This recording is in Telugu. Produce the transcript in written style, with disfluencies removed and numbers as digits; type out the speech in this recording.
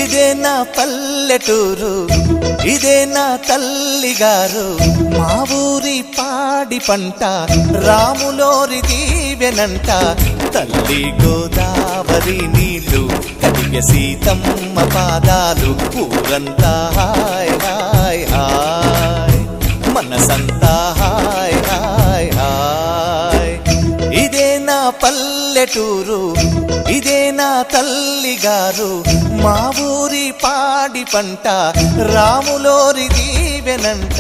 ఇదే నా పల్లెటూరు, ఇదే నా తల్లిగారు, మా ఊరి పాడి పంట రాములోరి దీవెనంట. తల్లి గోదావరి నీళ్ళు కడిగె సీతమ్మ పాదాలు, ఊరంతా హాయ్ హాయ్ హాయ్, మనసంతా హాయ్ హాయ్ హాయ్. ఇదే నా పల్లెటూరు, ఇదే నా తల్లిగారు, మా ఊరి పాడి పంట రాములోరి దీవెనంట.